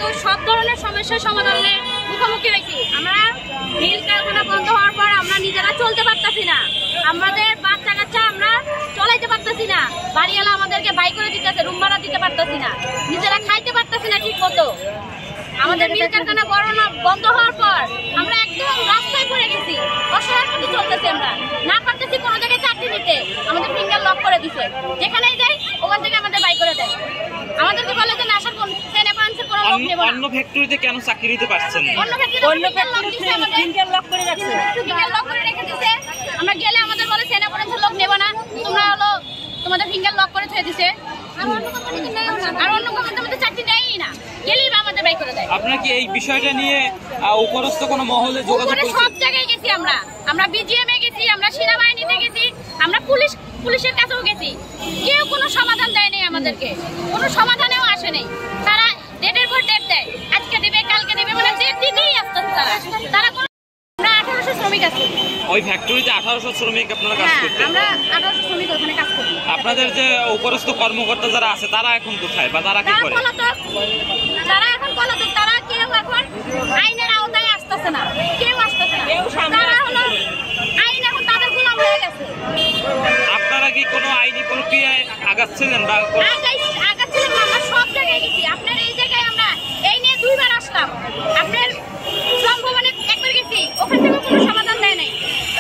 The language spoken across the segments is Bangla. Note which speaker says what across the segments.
Speaker 1: কিন্তু সব ধরনের সমস্যার সমাধানের মুখোমুখি হয়েছি। আমরা মিল কারখানা বন্ধ হওয়ার পর আমরা নিজেরা চলতে পারতেছি না, আমাদের বাচ্চা কাচ্চা আমরা চলাইতে পারতেছি না, বাড়িওয়ালা আমাদেরকে বাই করে দিতেছে, রুম ভাড়া দিতে পারতেছি না, নিজেরা খাইতে পারতেছি না ঠিক মতো। আমাদের মিল কারখানা বন্ধ হওয়ার পর আমরা একদম রাস্তায় পড়ে গেছি, অসহায়ের মতো চলতেছি, আমরা না পারতেছি কোনো জায়গায় চাকরি নিতে, আমাদের ফিঙ্গার লক করে দিছে, যেখানেই যাই ওখান থেকে আমাদের বাই করে দেয়, আমাদেরকে বলে যে আসার কোন ট্রেনে পানছে কোনো লোক নেব না।
Speaker 2: অন্য ফ্যাক্টরিতে কেন চাকরি নিতে পারছেন না?
Speaker 1: অন্য ফ্যাক্টরিতে আমাদের ফিঙ্গার লক করে রাখছে, ফিঙ্গার লক করে রেখে দিয়েছে, আমরা গেলে আমাদের বলে ট্রেনে পর্যন্ত লোক নেব না, তোমরা হলো তোমাদের ফিঙ্গার লক করে ছেড়ে দিছে, আর অন্য কোম্পানিতে আমাদের চাকরি দেয়ই না, গেলেই আমাদের বাই করে দেয়।
Speaker 2: আপনারা কি এই বিষয়টা নিয়ে উপরস্থ কোনো মহলে যোগাযোগ করেছেন?
Speaker 1: সব জায়গায় গেছি আমরা বিজিএমে গেছি, আমরা সেনাবাহিনীতে গেছি, আমরা পুলিশের কাছেও গেছি, কেউ কোনো সমাধান দেয়নি আমাদেরকে, কোনো সমাধানেও আসে নাই। তারা ডেটের পর ডেট দেয়, আজকে দিবে কালকে দিবে, মানে ডেট দিতেই আসতেছে তারা। আমরা 1800 শ্রমিক আছি
Speaker 2: ওই ফ্যাক্টরিতে, 1800 শ্রমিক আপনারা কাজ করতেন?
Speaker 1: আমরা 1800 শ্রমিক ওখানে কাজ করি।
Speaker 2: আপনাদের যে উপরস্থ কর্মকর্তা যারা আছে তারা এখন কোথায় বা তারা কি করে?
Speaker 1: তারা এখন পলাতক, তারা কেউ এখন আইনের আওতায় আসতেছে না, কেউ আসতেছে না, তারা হলো আইন এখন তাদের গোলাম হয়ে গেছে।
Speaker 2: আপনারা কি কোনো আইনি প্রক্রিয়ায় আগাচ্ছিলেন বা
Speaker 1: আগাচ্ছিলেন? আমরা সব জায়গায় গেছি, আপনার এই জায়গায় আমরা এই নিয়ে 2 বার আসলাম, আপনার শ্রম ভবনে একবার গেছি, ওখান থেকে কোনো সমাধান দেয় নাই।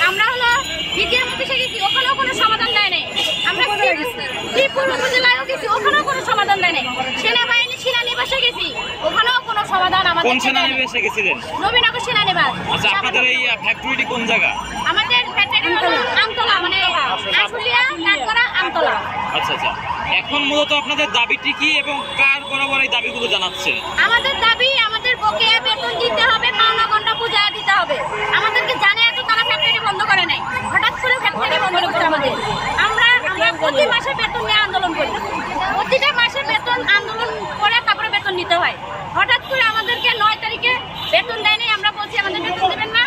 Speaker 1: আমরা হলো বিডিএম অফিসে গেছি, ওখানেও কোনো সমাধান দেয় নাই। আমরা শ্রীপুর উপজেলায়ও গেছি, ওখানেও কোনো সমাধান দেয় নাই। সেনাবাহিনী সেনানিবাসে গেছি, ওখানেও কোনো সমাধান আমাদের।
Speaker 2: কোন সেনানিবাসে গেছিলেন?
Speaker 1: নবীনগর সেনানিবাস।
Speaker 2: আচ্ছা, আপনাদের এই ফ্যাক্টরিটি কোন জায়গা?
Speaker 1: আমাদের ফ্যাক্টরি হলো আমতলা, মানে আশুলিয়া কাঠগড়া আমতলা।
Speaker 2: আচ্ছা আচ্ছা, এখন মূলত আপনাদের দাবিটি কি এবং কার বরাবর এই দাবিগুলো জানাচ্ছেন?
Speaker 1: আমাদের দাবি, আমাদের বকেয়া বেতন দিতে হবে, পাওনা গন্ডা পূজা দিতে হবে। আমাদেরকে জানে এত তারা ফ্যাক্টরি বন্ধ করে নাই, হঠাৎ করে ফ্যাক্টরি বন্ধ করছে আমাদের। আমরা প্রতি মাসে বেতন নিয়ে আন্দোলন করি, প্রতিটা মাসে বেতন আন্দোলন করে তারপরে বেতন নিতে হয়। হঠাৎ করে আমাদেরকে 9 তারিখে বেতন দেয় নাই, আমরা বলছি আমাদের বেতন দেবেন না,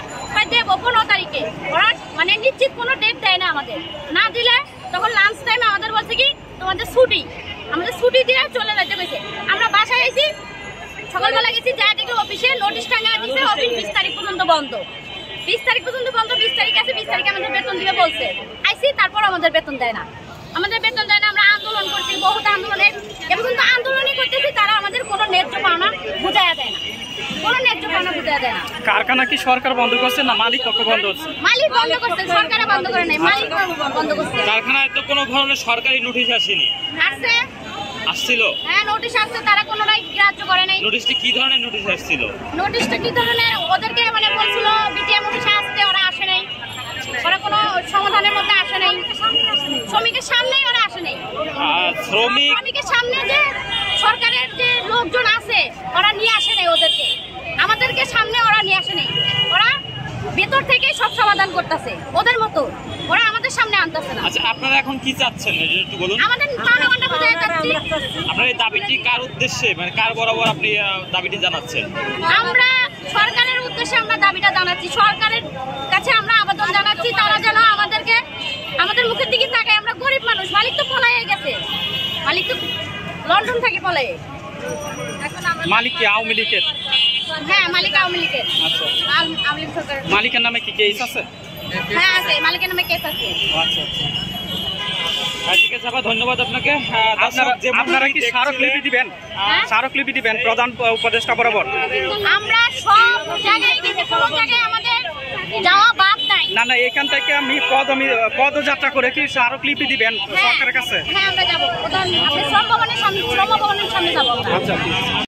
Speaker 1: দেবো 15 তারিখে। ওরা মানে নিশ্চিত কোনো ডেট দেয় না আমাদের, না দিলে তখন লাঞ্চ টাইমে আমাদের বলছে কি তোমাদের ছুটি, আমাদের ছুটি দিয়ে চলে যেতে হয়েছে। আমরা বাসায় এসেছি, সকালবেলা গেছি, যা দেখি অফিসে নোটিশ টাঙা দিচ্ছে, অফিস 20 তারিখ পর্যন্ত বন্ধ, 20 তারিখ পর্যন্ত বন্ধ, 20 তারিখ আছে, 20 তারিখে আমাদের বেতন দিবে বলছে। আইসি, তারপর আমাদের বেতন দেয় না, আমাদের বেতন দেয় না। আমরা আন্দোলন করছি, বহুত আন্দোলনে এবং কিন্তু আন্দোলনই করতেছি, তারা আমাদের কোনো ন্যায্য পাওনা বুঝাইয়া দেয় না, কোনো ন্যায্য পাওনা বুঝাইয়া দেয় না।
Speaker 2: কারখানা কি সরকার বন্ধ করছে না মালিক পক্ষ বন্ধ করছে?
Speaker 1: মালিক বন্ধ করছে, সরকারে বন্ধ করে নাই, মালিক বন্ধ করছে।
Speaker 2: কারখানায় তো কোনো ধরনের সরকারি নোটিশ আসেনি? আসছিল?
Speaker 1: হ্যাঁ, নোটিশ আসছে, তারা কোনোটাই গ্রাহ্য করে নাই।
Speaker 2: নোটিশটি কি ধরনের নোটিশ আসছিল?
Speaker 1: নোটিশটা কি ধরনের, ওদেরকে মানে বলছিল বিটিএম অফিসে আসতে, ওরা আসে নাই, ওরা কোনো সমাধানের মধ্যে আসে নাই, শ্রমিকের সামনেই ওরা আসে নাই। শ্রমিকের সামনে যে সরকারের যে লোকজন আছে ওরা নিয়ে আসে নাই, ওদেরকে আমাদেরকে সামনে ওরা নিয়ে আসে নাই, ওরা ভেতর থেকে সব সমাধান করতেছে ওদের মতো, ওরা আমাদের সামনে আনতেছে না।
Speaker 2: আচ্ছা, আপনারা এখন কি চাচ্ছেন একটু বলুন?
Speaker 1: আমাদের পাওনা গন্ডা বুঝাইয়া যাচ্ছি।
Speaker 2: আপনার এই দাবিটি কার উদ্দেশ্যে, মানে কার বরাবর আপনি দাবিটি জানাচ্ছেন?
Speaker 1: আমরা সরকারের উদ্দেশ্যে আমরা দাবিটা জানাচ্ছি, সরকারের কাছে আমরা আবেদন জানাচ্ছি, তারা যেন আমাদেরকে আমাদের মুখের দিকে তাকায়। আমরা গরিব মানুষ, মালিক তো পলাইয়ে গেছে, মালিক তো লন্ডন থেকে পলাইয়ে।
Speaker 2: মালিক কি আওয়ামী লীগের?
Speaker 1: হ্যাঁ, মালিক আওয়ামী লীগের।
Speaker 2: আচ্ছা,
Speaker 1: আওয়ামী লীগ সরকার।
Speaker 2: মালিকের নামে কি কেস আছে?
Speaker 1: হ্যাঁ আছে, মালিকের নামে কেস আছে।
Speaker 2: আচ্ছা আচ্ছা, ঠিক আছে, ধন্যবাদ আপনাকে।
Speaker 3: আপনারা কি স্মারকলিপি দিবেন? স্মারকলিপি দিবেন প্রধান উপদেষ্টা বরাবর?
Speaker 1: আমরা সব জায়গায় গেছি, কোনো জায়গায় আমাদের যাওয়া বাদ নাই।
Speaker 3: না না, এখান থেকে আমি পদযাত্রা করে কি স্মারকলিপি দিবেন সরকারের কাছে?
Speaker 1: হ্যাঁ, আমরা যাবো, শ্রম ভবনের সামনে যাবো।
Speaker 3: আচ্ছা।